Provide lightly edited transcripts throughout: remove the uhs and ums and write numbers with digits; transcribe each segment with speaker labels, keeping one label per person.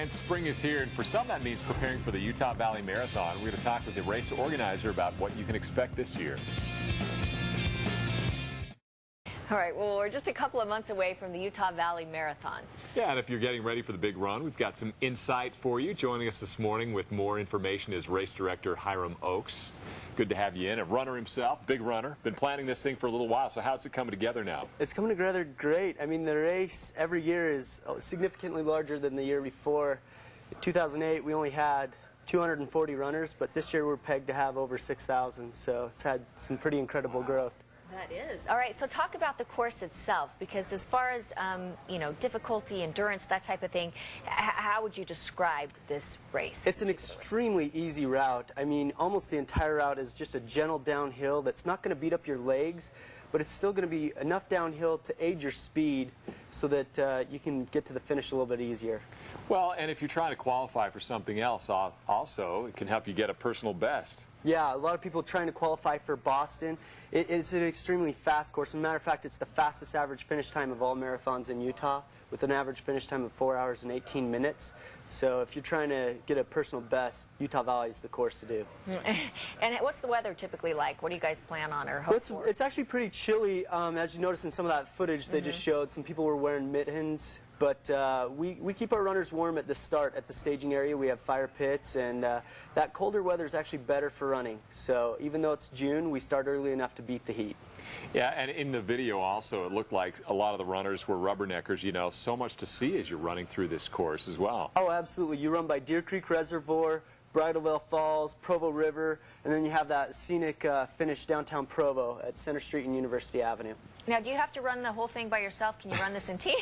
Speaker 1: And spring is here, and for some that means preparing for the Utah Valley Marathon. We're going to talk with the race organizer about what you can expect this year.
Speaker 2: All right, well, we're just a couple of months away from the Utah Valley Marathon.
Speaker 1: Yeah, and if you're getting ready for the big run, we've got some insight for you. Joining us this morning with more information is race director Hiram Oakes. Good to have you in. A runner himself, big runner. Been planning this thing for a little while, so how's it coming together now?
Speaker 3: It's coming together great. I mean, the race every year is significantly larger than the year before. In 2008, we only had 240 runners, but this year we're pegged to have over 6,000, so it's had some pretty incredible growth.
Speaker 2: That is. All right, so talk about the course itself, because as far as, you know, difficulty, endurance, that type of thing, how would you describe this race?
Speaker 3: It's an extremely easy route. I mean, almost the entire route is just a gentle downhill that's not going to beat up your legs, but it's still going to be enough downhill to aid your speed so that you can get to the finish a little bit easier.
Speaker 1: Well, and if you're trying to qualify for something else also, it can help you get a personal best.
Speaker 3: Yeah, a lot of people trying to qualify for Boston. It's an extremely fast course. As a matter of fact, it's the fastest average finish time of all marathons in Utah, with an average finish time of 4 hours and 18 minutes. So if you're trying to get a personal best, Utah Valley is the course to do.
Speaker 2: And what's the weather typically like? What do you guys plan on or hope for?
Speaker 3: It's actually pretty chilly. As you noticed in some of that footage they just showed, some people were wearing mittens. But we keep our runners warm at the start at the staging area. We have fire pits, and that colder weather is actually better for running. So even though it's June, we start early enough to beat the heat.
Speaker 1: Yeah, and in the video also, it looked like a lot of the runners were rubberneckers. You know, so much to see as you're running through this course as well.
Speaker 3: Oh, absolutely. You run by Deer Creek Reservoir, Bridalveil Falls, Provo River, and then you have that scenic finish downtown Provo at Center Street and University Avenue.
Speaker 2: Now, do you have to run the whole thing by yourself? Can you run this in teams,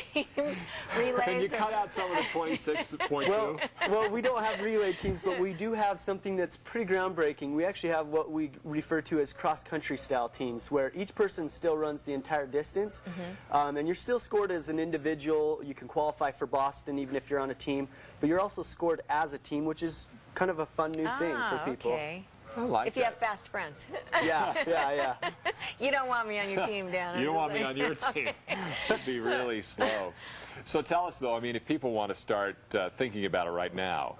Speaker 2: relays?
Speaker 1: Can you cut out some of the 26.2?
Speaker 3: Well, we don't have relay teams, but we do have something that's pretty groundbreaking. We actually have what we refer to as cross-country style teams, where each person still runs the entire distance, and you're still scored as an individual. You can qualify for Boston even if you're on a team, but you're also scored as a team, which is kind of a fun new thing for people.
Speaker 2: Okay.
Speaker 1: I like
Speaker 2: if you have fast friends.
Speaker 3: Yeah.
Speaker 2: You don't want me on your team, Dan.
Speaker 1: You don't want me on your team. It'd be really slow. So tell us, though, I mean, if people want to start thinking about it right now,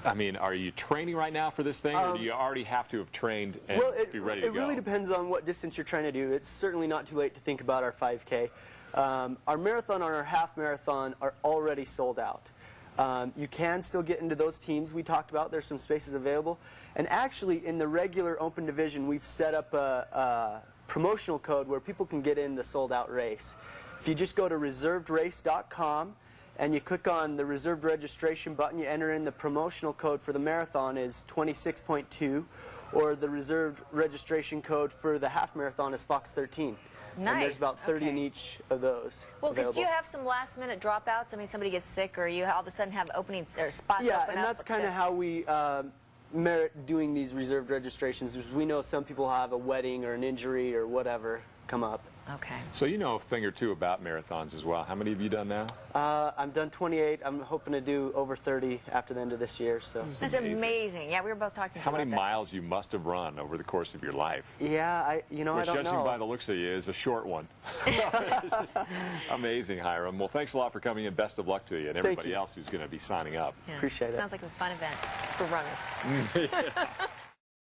Speaker 1: I mean, are you training right now for this thing, or do you already have to have trained and be ready to go?
Speaker 3: It really depends on what distance you're trying to do. It's certainly not too late to think about our 5K. Our marathon and our half marathon are already sold out. You can still get into those teams we talked about. There's some spaces available. And actually, in the regular open division, we've set up a promotional code where people can get in the sold-out race. If you just go to reservedrace.com and you click on the reserved registration button, you enter in the promotional code for the marathon is 26.2, or the reserved registration code for the half marathon is FOX13.
Speaker 2: Nice.
Speaker 3: And there's about 30 in each of those.
Speaker 2: Well, because you have some last-minute dropouts. I mean, somebody gets sick, or you all of a sudden have openings or spots.
Speaker 3: Yeah, and that's kind of how we merit doing these reserved registrations. Because we know some people have a wedding or an injury or whatever come up.
Speaker 2: Okay.
Speaker 1: So you know a thing or two about marathons as well. How many have you done now?
Speaker 3: I've done 28. I'm hoping to do over 30 after the end of this year. So
Speaker 2: that's amazing. Yeah, we were both talking.
Speaker 1: How many miles you must have run over the course of your life?
Speaker 3: Yeah,
Speaker 1: Which,
Speaker 3: I don't know.
Speaker 1: Judging by the looks of you, is a short one. It's just amazing, Hiram. Well, thanks a lot for coming in. Best of luck to you and everybody else who's going to be signing up.
Speaker 3: Appreciate it.
Speaker 2: Sounds like a fun event for runners.
Speaker 1: Yeah.